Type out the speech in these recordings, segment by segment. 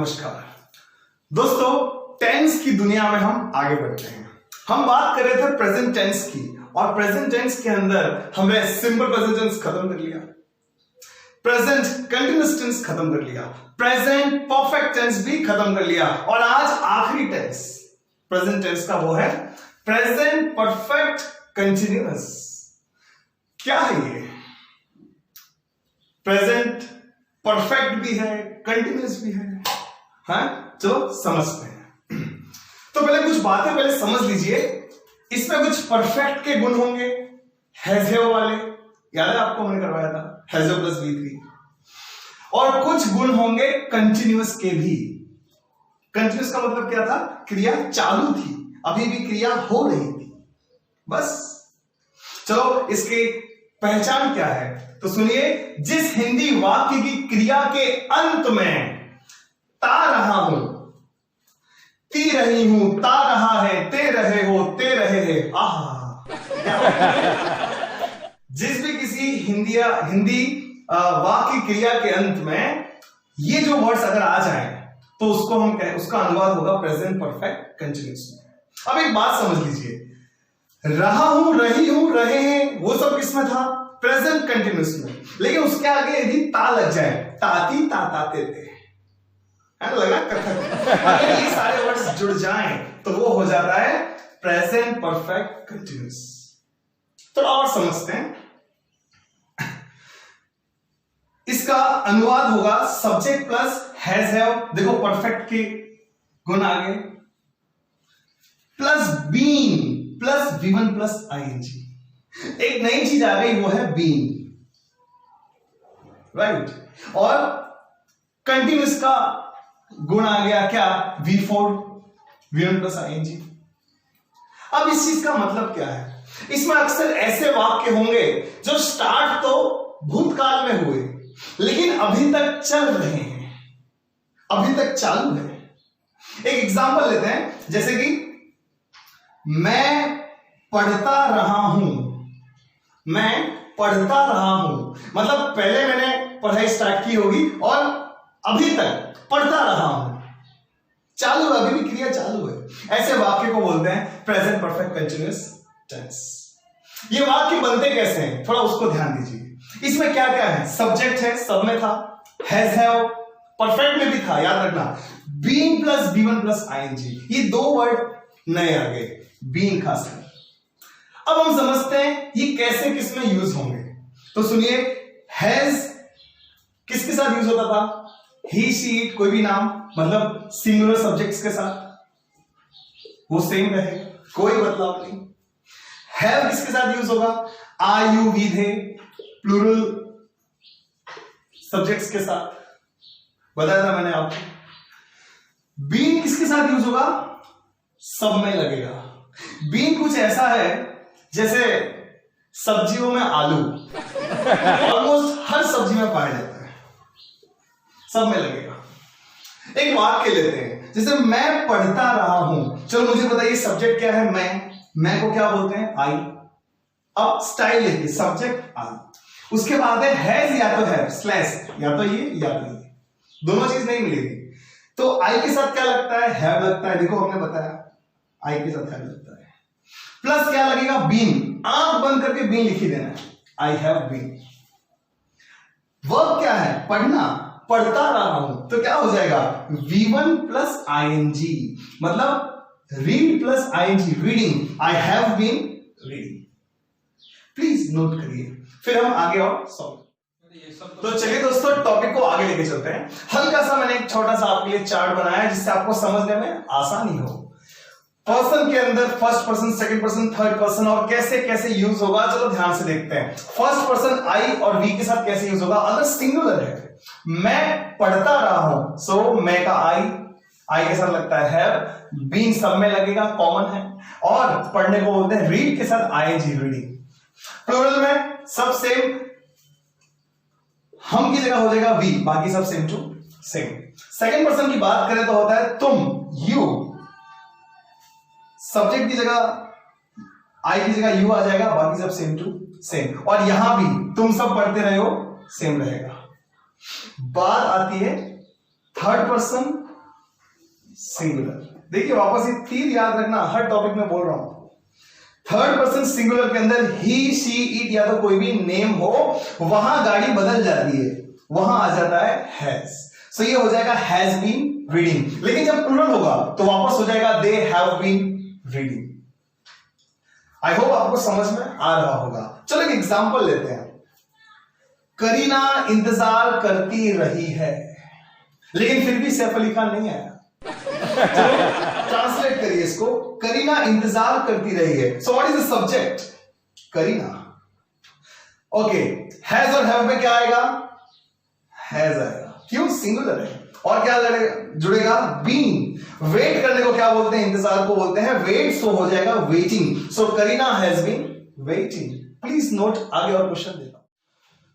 नमस्कार दोस्तों, टेंस की दुनिया में हम आगे बढ़ते हैं। हम बात कर रहे थे प्रेजेंट टेंस की, और प्रेजेंट टेंस के अंदर हमने सिंपल प्रेजेंट टेंस खत्म कर लिया, प्रेजेंट कंटीन्यूअस टेंस खत्म कर लिया, प्रेजेंट परफेक्ट टेंस भी खत्म कर लिया, और आज आखिरी टेंस प्रेजेंट टेंस का वो है प्रेजेंट परफेक्ट कंटीन्यूअस। क्या है ये? प्रेजेंट परफेक्ट भी है, कंटीन्यूअस भी है। हाँ, चलो समझते हैं। तो पहले कुछ बातें पहले समझ लीजिए। इसमें कुछ परफेक्ट के गुण होंगे, हैव वाले, याद है आपको हमने करवाया था, हैव प्लस V3। और कुछ गुण होंगे कंटीन्यूअस के भी। कंटीन्यूअस का मतलब क्या था? क्रिया चालू थी, अभी भी क्रिया हो रही थी। बस चलो, इसकी पहचान क्या है तो सुनिए। जिस हिंदी वाक्य की क्रिया के अंत में ता रहा हूं, ती रही हूं, ता रहा है, ते रहे हो, ते रहे हैं, जिस भी किसी हिंदी वाक्य क्रिया के अंत में ये जो वर्ड्स अगर आ जाए तो उसको हम उसका अनुवाद होगा प्रेजेंट परफेक्ट कंटीन्यूअस में। अब एक बात समझ लीजिए, रहा हूं, रही हूं, रहे हैं, वो सब किसमें था? प्रेजेंट कंटीन्यूअस में। लेकिन उसके आगे यदि ता लग जाए, ताती, ताताते थे, लगा अगर ये सारे वर्ड्स जुड़ जाएं तो वो हो जाता है प्रेजेंट परफेक्ट कंटीन्यूअस। तो और समझते हैं। इसका अनुवाद होगा सब्जेक्ट प्लस हैज हैव, देखो परफेक्ट के गुण आ गए, plus been plus V1 plus ING। एक नई चीज आ गई, वो है बीन, राइट। और कंटीन्यूअस का गुण आ गया क्या? V4 V1 plus ING। अब इस चीज का मतलब क्या है? इसमें अक्सर ऐसे वाक्य होंगे जो स्टार्ट तो भूतकाल में हुए लेकिन अभी तक चल रहे हैं, अभी तक चालू है। एक एग्जांपल लेते हैं, जैसे कि मैं पढ़ता रहा हूं, मैं पढ़ता रहा हूं, मतलब पहले मैंने पढ़ाई स्टार्ट की होगी और अभी तक पढ़ता रहा हूं, चालू, अभी भी क्रिया चालू है। ऐसे वाक्य को बोलते हैं प्रेजेंट परफेक्ट कंटीन्यूअस टेंस। ये वाक्य बनते कैसे हैं, थोड़ा उसको ध्यान दीजिए। इसमें क्या क्या है? सब्जेक्ट है, सब में था, हैज हैव परफेक्ट में भी था, याद रखना, being plus V1 plus ING, ये दो वर्ड नए आ गए, बीइंग खासकर। अब हम समझते हैं ये कैसे किसमें यूज होंगे। तो सुनिए, हैज किसके साथ यूज होता था? ही, शी, इट, कोई भी नाम, मतलब सिंगुलर सब्जेक्ट्स के साथ वो सेम रहेगा, कोई बदलाव नहीं। हैव किसके साथ यूज होगा? I, you, we, they, plural subjects के साथ, बताया था मैंने आपको। बीइंग किसके साथ यूज होगा? सब में लगेगा। बीइंग कुछ ऐसा है जैसे सब्जियों में आलू, ऑलमोस्ट हर सब्जी में पाया जाता है, सब में लगेगा। एक वाक्य लेते हैं, जैसे मैं पढ़ता रहा हूं। चलो मुझे बताइए सब्जेक्ट क्या है? मैं को क्या बोलते हैं? आई। अब स्टाइल लेते, सब्जेक्ट आई, उसके बाद है हैज या तो है स्लैश, या तो ये या तो ये, दोनों चीज नहीं मिलेगी। तो आई के साथ क्या लगता है? हैव लगता है, देखो हमने बताया आई के साथ हैव लगता है। प्लस क्या लगेगा? बीन, आंख बंद करके बीन लिखी देना है, आई हैव बीन। वर्ब क्या है? पढ़ना, पढ़ता रहा हूं, तो क्या हो जाएगा? V1 प्लस ING, मतलब read plus ING, reading, I have been reading. Please note करिए, फिर हम आगे और सॉल्व। तो चलिए दोस्तों, टॉपिक को आगे लेके चलते हैं। हल्का सा मैंने एक छोटा सा आपके लिए चार्ट बनाया है जिससे आपको समझने में आसानी हो। पर्सन के अंदर first person, second person, third person, और कैसे कैसे यूज होगा, चलो ध्यान से देखते हैं। फर्स्ट पर्सन आई और वी के साथ कैसे यूज होगा? अगर सिंगुलर है, मैं पढ़ता रहा हूं, सो मैं का आई के साथ लगता है हैव, बीन सब में लगेगा, कॉमन है, और पढ़ने को बोलते हैं रीड के साथ ING, रीडिंग। प्लूरल में सब सेम, हम की जगह हो जाएगा वी, बाकी सब same to same. Second person की बात करें तो होता है तुम, यू, सब्जेक्ट की जगह आई की जगह यू आ जाएगा, बाकी सब सेम टू सेम। और यहां भी तुम सब पढ़ते रहे हो, सेम रहेगा। बात आती है थर्ड पर्सन सिंगुलर। देखिए वापस ये तीर याद रखना, हर टॉपिक में बोल रहा हूं। थर्ड पर्सन सिंगुलर के अंदर ही, शी, इट या तो कोई भी नेम हो, वहां गाड़ी बदल जाती है, वहां आ जाता है हैज। सो ये हो जाएगा हैज बीन रीडिंग। लेकिन जब प्लूरल होगा तो वापस हो जाएगा they have been reading. I hope आपको समझ में आ रहा होगा। चलो एक एग्जांपल लेते हैं। करीना इंतजार करती रही है, लेकिन फिर भी सैफ अली खान नहीं आया। ट्रांसलेट करिए इसको। करीना इंतजार करती रही है। So what is the subject? Kareena. Okay, has और हैव में क्या आएगा? हैज आएगा। क्यों? सिंगुलर है। और क्या जुड़ेगा? बीन। वेट करने को क्या बोलते हैं? इंतजार को बोलते हैं वेट। सो हो जाएगा waiting. So Kareena has been waiting. Please note, आगे और क्वेश्चन देता हूं।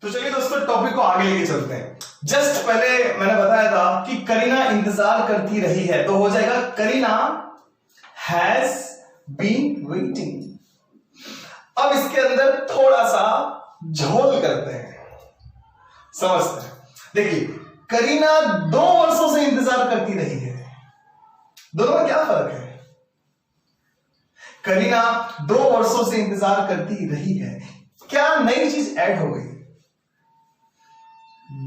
तो चलिए दोस्तों टॉपिक को आगे लेके चलते हैं। जस्ट पहले मैंने बताया था कि करीना इंतजार करती रही है, तो हो जाएगा करीना हैज बीन वेटिंग। अब इसके अंदर थोड़ा सा झोल करते हैं, समझते हैं। देखिए करीना 2 वर्षों से इंतजार करती रही है, दोनों में क्या फर्क है? करीना 2 वर्षों से इंतजार करती रही है, क्या नई चीज ऐड हो गई?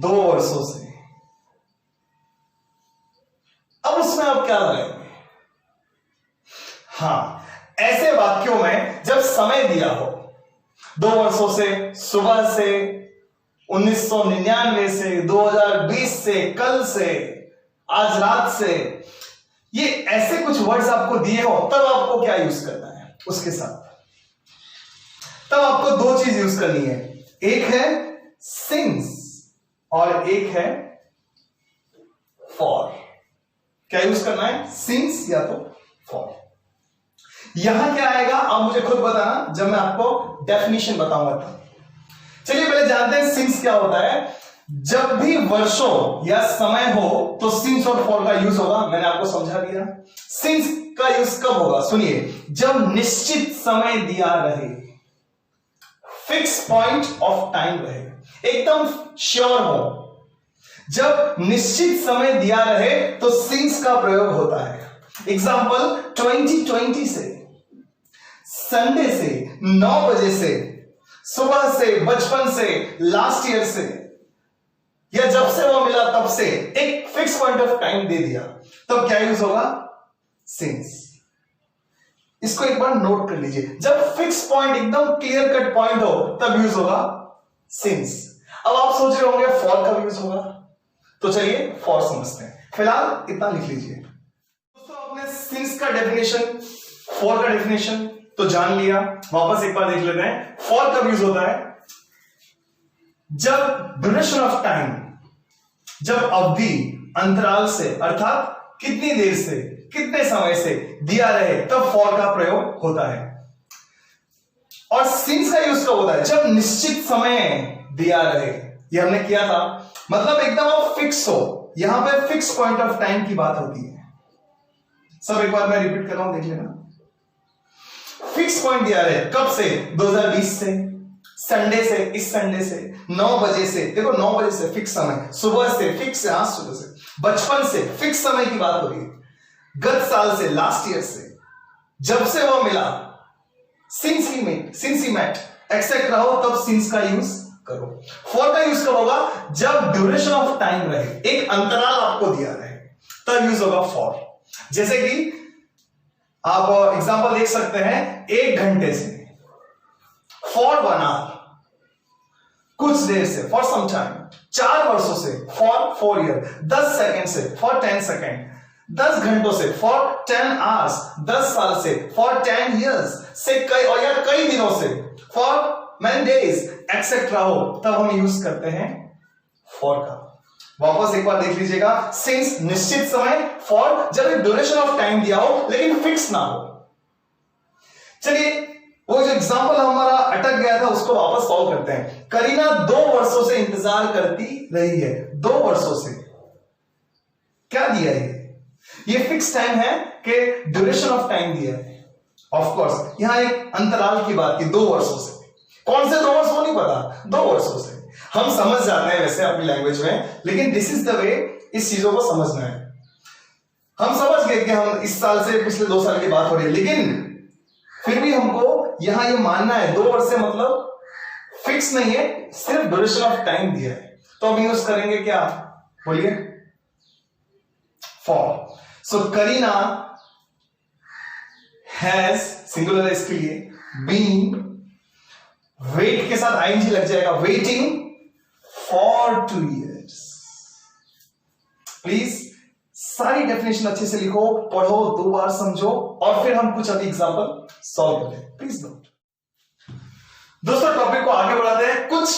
2 वर्षों से। अब उसमें आप क्या लगाएंगे? हां, ऐसे वाक्यों में जब समय दिया हो, 2 वर्षों से, सुबह से, 1999 से, 2020 से, कल से, आज रात से, ये ऐसे कुछ वर्ड्स आपको दिए हो, तब आपको क्या यूज करना है उसके साथ? तब आपको 2 चीज यूज करनी है। एक है सिंस और एक है फॉर। क्या यूज करना है? सिंस या तो फॉर। यहां क्या आएगा आप मुझे खुद बताना जब मैं आपको डेफिनेशन बताऊंगा तब। चलिए पहले जानते हैं सिंस क्या होता है। जब भी वर्षों या समय हो तो सिंस और फॉर का यूज होगा। मैंने आपको समझा दिया। सिंस का यूज कब होगा? सुनिए, जब निश्चित समय दिया रहे, फिक्स पॉइंट ऑफ टाइम रहे, एकदम श्योर हो। जब निश्चित समय दिया रहे तो सिंस का प्रयोग होता है। एग्जाम्पल 2020 से, संडे से, 9 बजे से, सुबह से, बचपन से, लास्ट ईयर से, या जब से वो मिला तब से, एक फिक्स पॉइंट ऑफ टाइम दे दिया, तब क्या यूज होगा? सिंस। इसको एक बार नोट कर लीजिए। जब फिक्स पॉइंट, एकदम क्लियर कट पॉइंट हो, तब यूज होगा सिंस। अब आप सोच रहे होंगे फॉर कब यूज होगा, तो चलिए फॉर समझते हैं। फिलहाल इतना लिख लीजिए दोस्तों। आपने सिंस का डेफिनेशन, फॉर का डेफिनेशन तो जान लिया। वापस एक बार देख लेते हैं। फॉर कब यूज होता है? जब ड्यूरेशन ऑफ टाइम, जब अवधि, अंतराल से, अर्थात कितनी देर से, कितने समय से दिया रहे, तब फॉर का प्रयोग होता है। और सिंस का यूज कब होता है? जब निश्चित समय दिया रहे। ये हमने किया था, मतलब एकदम आप फिक्स हो। यहां पे फिक्स पॉइंट ऑफ टाइम की बात होती है। सब एक बार मैं रिपीट कर रहा हूं, देख लेना। फिक्स पॉइंट दिया रहे, कब से? 2020 से, संडे से, इस संडे से, 9 बजे से, देखो 9 बजे से फिक्स समय, सुबह से फिक्स, सुबह से, बचपन से फिक्स समय की बात हो रही है, गत साल से, लास्ट ईयर से, जब से वो मिला, सिंस ही मेट, एक्सेट्रा हो, तब सिंस का यूज करो। फॉर का यूज कब होगा? जब ड्यूरेशन ऑफ टाइम रहे, एक अंतराल आपको दिया रहे, तब यूज होगा फॉर। जैसे कि आप एग्जांपल देख सकते हैं, 1 घंटे से, फॉर 1 आवर, कुछ देर से, फॉर सम टाइम, 4 वर्षों से, फॉर 4 ईयर, 10 सेकंड से, फॉर 10 सेकंड, 10 घंटों से, फॉर 10 आवर्स, 10 साल से, फॉर 10 इयर्स से, कई दिनों से, फॉर many days, एक्सेट्रा हो, तब हम यूज करते हैं फॉर का। वापस एक बार देख लीजिएगा। सिंस निश्चित समय, फॉर जब एक ड्यूरेशन ऑफ टाइम दिया हो लेकिन फिक्स ना हो। चलिए वो जो एग्जांपल हमारा अटक गया था उसको वापस सॉल्व करते हैं। करीना 2 वर्षों से इंतजार करती रही है। 2 वर्षों से क्या दिया है? ये फिक्स टाइम है कि ड्यूरेशन ऑफ टाइम दिया है। ऑफ कोर्स यहां एक अंतराल की बात की, 2 वर्षों से। कौन से 2 वर्ष वो नहीं पता, 2 वर्षों से। हम समझ जाते हैं वैसे अपनी लैंग्वेज में, लेकिन दिस इज द वे इस चीजों को समझना है। हम समझ गए लगे कि हम इस साल से पिछले 2 साल की बात हो रही है, लेकिन फिर भी हमको यहां ये मानना है 2 वर्ष से मतलब फिक्स नहीं है, सिर्फ ड्यूरेशन ऑफ टाइम दिया है, तो हम यूज करेंगे क्या, बोलिए, for. So Kareena has, singular है इसके लिए, बीन, वेट के साथ आईएनजी लग जाएगा, वेटिंग फॉर 2 years। प्लीज सारी डेफिनेशन अच्छे से लिखो, पढ़ो, 2 बार समझो, और फिर हम कुछ अभी एग्जांपल सॉल्व करें। Please note. दोस्तों टॉपिक को आगे बढ़ाते हैं, कुछ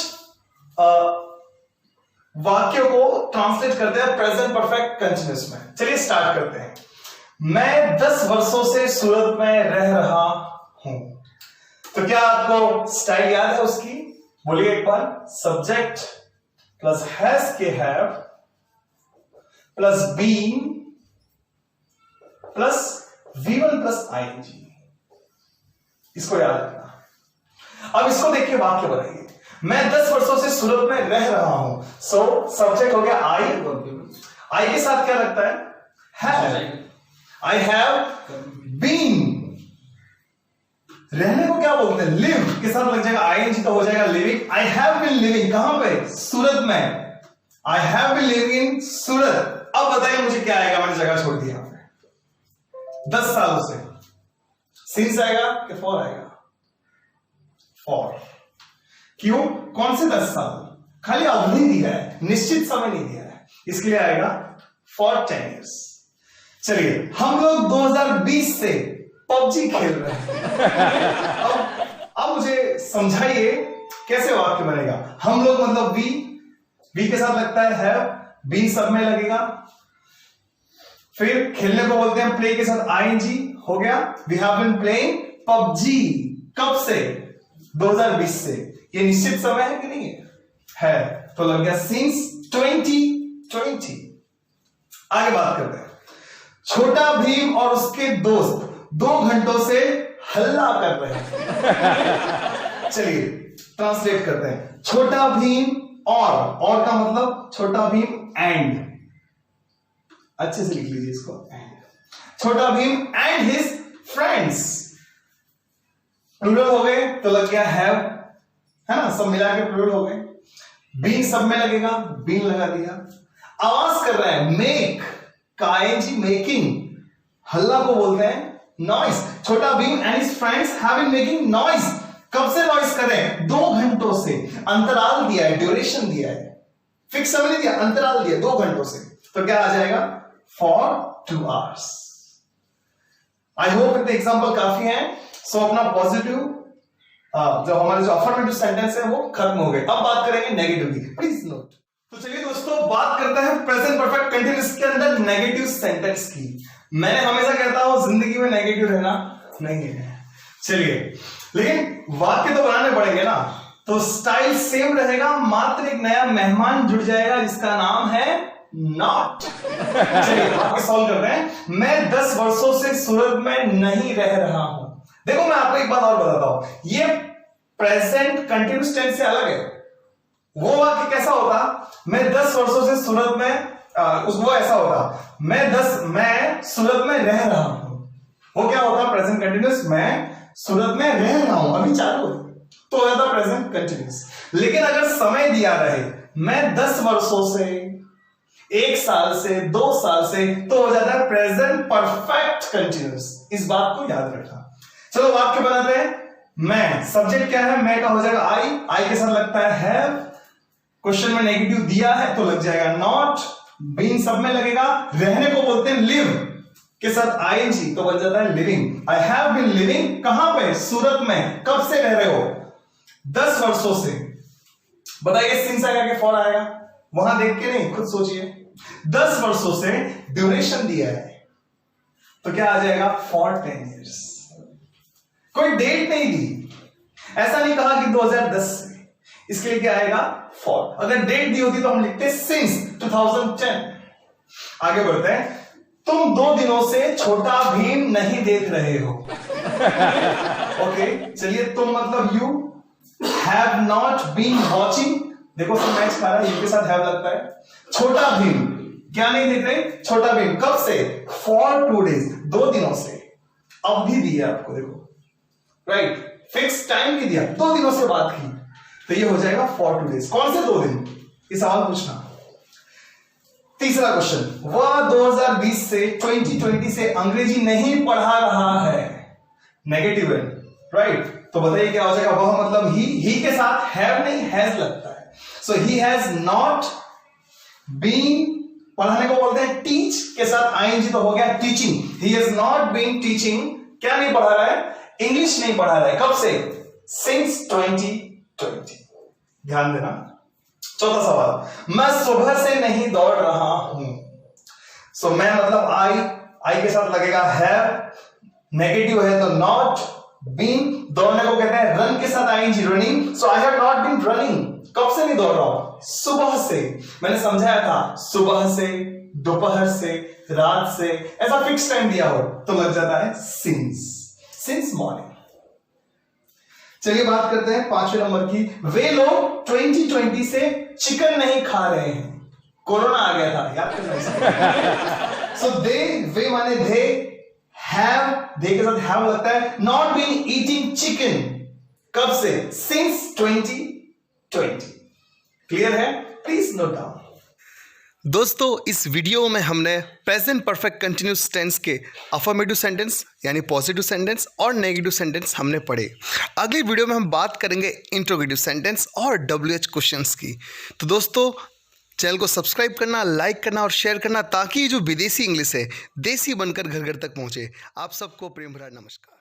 वाक्यों को ट्रांसलेट करते हैं प्रेजेंट परफेक्ट कंटिन्यूअस में। चलिए स्टार्ट करते हैं। मैं 10 वर्षों से सूरत में रह रहा हूं। तो क्या आपको स्टाइल याद है उसकी, बोलिए एक बार, सब्जेक्ट प्लस हैज के have plus been plus V1 plus ING, इसको याद रखना। अब इसको देख के वाक्य बनाइए। मैं 10 वर्षों से सूरत में रह रहा हूं, सो सब्जेक्ट हो गया आई के साथ क्या लगता है, हैव, आई हैव बीन। रहने को क्या बोलते हैं, लिव के साथ लग जाएगा आईएनजी, तो हो जाएगा living. I have been living, कहां पे, सूरत में, I have been living in Surat. अब बताइए मुझे क्या आएगा, मैंने जगह छोड़ दी यहां पे, 10 सालों से, सिंस आएगा कि फॉर आएगा, फॉर। क्यों, कौन से 10 साल, खाली अवधि दिया है, निश्चित समय नहीं दिया है, इसके लिए आएगा फॉर 10 years। चलिए हम लोग 2020 से पबजी खेल रहे हैं। अब मुझे समझाइए कैसे वाक्य बनेगा। हम लोग मतलब बी के साथ लगता है हैव, बी सब में लगेगा, फिर खेलने को बोलते हैं प्ले के साथ आईएनजी, हो गया, we have been playing PUBG. कब से, 2020 से। ये निश्चित समय है कि नहीं है, तो लग गया सिंस 2020। आगे बात करते हैं। छोटा भीम और उसके दोस्त 2 घंटों से हल्ला कर रहे हैं। चलिए ट्रांसलेट करते हैं। छोटा भीम और का मतलब छोटा भीम एंड, अच्छे से लिख लीजिए इसको, and. Chhota Bheem and his friends, plural हो गए तो लग गया हैव, है ना, सब मिला के प्लूरल हो गए। बीन सब में लगेगा, बीन लगा दिया। आवाज कर रहा है, मेक का आईएनजी, मेकिंग, हल्ला को बोलते हैं noise. Chhota Bheem and his friends have been making noise. कब से नॉइस कर रहे हैं, 2 घंटों से। अंतराल दिया है, ड्यूरेशन दिया है, फिक्स समय नहीं दिया, अंतराल दिया 2 घंटों से, तो क्या आ जाएगा, फॉर 2 hours। आई होप इतने एग्जांपल काफी हैं। सो अपना पॉजिटिव जो हमारे जो अफर्मेटिव सेंटेंस है वो खत्म हो गए। अब बात करेंगे नेगेटिव की, प्लीज नोट। तो चलिए दोस्तों बात करते हैं प्रेजेंट परफेक्ट कंटीन्यूअस के अंदर नेगेटिव सेंटेंस की। मैंने हमेशा कहता हूं जिंदगी में नेगेटिव रहना नहीं है। चलिए, लेकिन वाक्य तो बनाने पड़ेंगे ना, तो स्टाइल सेम रहेगा, मात्र एक नया मेहमान जुड़ जाएगा जिसका नाम है नॉट। चलिए वाक्य सॉल्व कर रहे हैं। मैं 10 वर्षों से सूरत में नहीं रह रहा हूं। देखो मैं आपको एक बात और बताता हूं, ये प्रेजेंट कंटीन्यूअस टेंस से अलग है। वो वाक्य कैसा होता, मैं 10 वर्षों से सूरत में, वो ऐसा होता, मैं सूरत में रह रहा हूं। वो क्या होता, प्रेजेंट कंटीन्यूअस, मैं सूरत में रह रहा हूं, अभी चालू है, तो हो जाता प्रेजेंट कंटीन्यूअस। लेकिन अगर समय दिया रहे, मैं 10 वर्षों से, 1 साल से, 2 साल से, तो हो जाता है प्रेजेंट परफेक्ट कंटीन्यूअस। इस बात को याद रखना। चलो वाक्य बनाते हैं। मैं, सब्जेक्ट क्या है, मैं का हो जाएगा आई के साथ लगता है हैव, क्वेश्चन में नेगेटिव दिया है तो लग जाएगा नॉट, बीन सब में लगेगा, रहने को बोलते हैं लिव के साथ आईएनजी तो बन जाता है living. I have been living, कहां पे, सूरत में। कब से रह रहे हो, 10 वर्षों से। बताइए सिंस आएगा कि फॉर आएगा, वहां देख के नहीं, खुद सोचिए। 10 वर्षों से ड्यूरेशन दिया है तो क्या आ जाएगा, फॉर 10 years। कोई डेट नहीं दी, ऐसा नहीं कहा कि 2010 से, इसके लिए क्या आएगा, फॉर। अगर डेट दी होती तो हम लिखते सिंस 2010। आगे बढ़ते हैं। तुम 2 दिनों से छोटा भीम नहीं देख रहे हो। ओके, चलिए तुम मतलब you have not been watching, देखो सब मैच खा रहा है, यू के साथ हैव लगता है। छोटा भीम, क्या नहीं देख रहे? छोटा बीन। कब से? फॉर 2 days, 2 दिनों से। अवधि दी है आपको, देखो, राइट, फिक्स टाइम भी दिया, 2 दिनों से बात की, तो ये हो जाएगा फॉर 2 days। कौन से 2 दिन? ये सवाल पूछना। तीसरा क्वेश्चन, वह 2020 से 2020 से अंग्रेजी नहीं पढ़ा रहा है। नेगेटिव है, राइट, तो बताइए क्या हो जाएगा? वह मतलब ही के साथ हैव नहीं, हैज लगता है। सो ही हैज नॉट बीन, पढ़ाने को बोलते हैं टीच, के साथ आईएनजी तो हो गया teaching. He has not been teaching, क्या नहीं पढ़ा रहा है? इंग्लिश नहीं पढ़ा रहा है। कब से? सिंस 2020। ध्यान देना। चौथा सवाल, मैं सुबह से नहीं दौड़ रहा हूं। सो मैं मतलब आई के साथ लगेगा हैव, नेगेटिव है तो नॉट, बीन, दौड़ने को कहते हैं रन के साथ ING, running. So I have not been running. कब से नहीं दौड़ रहा हूं? सुबह से। मैंने समझाया था, सुबह से, दोपहर से, रात से, ऐसा फिक्स टाइम दिया हो तो लग जाता है सिंस मॉर्निंग। चलिए बात करते हैं 5वें नंबर की। वे लोग 2020 से चिकन नहीं खा रहे हैं। कोरोना आ गया था, याद करना। सो वे माने दे, हैव, दे के साथ हैव लगता है, नॉट बीन ईटिंग चिकन। कब से? सिंस 2020। क्लियर है? Please note down. दोस्तों, इस वीडियो में हमने प्रेजेंट परफेक्ट कंटिन्यूस टेंस के अफर्मेटिव सेंटेंस यानी पॉजिटिव सेंटेंस और नेगेटिव सेंटेंस हमने पढ़े। अगली वीडियो में हम बात करेंगे इंट्रोगेटिव सेंटेंस और WH क्वेश्चंस की। तो दोस्तों, चैनल को सब्सक्राइब करना, लाइक करना और शेयर करना, ताकि जो विदेशी इंग्लिश है देसी बनकर घर घर तक पहुंचे। आप सबको प्रेम भरा नमस्कार।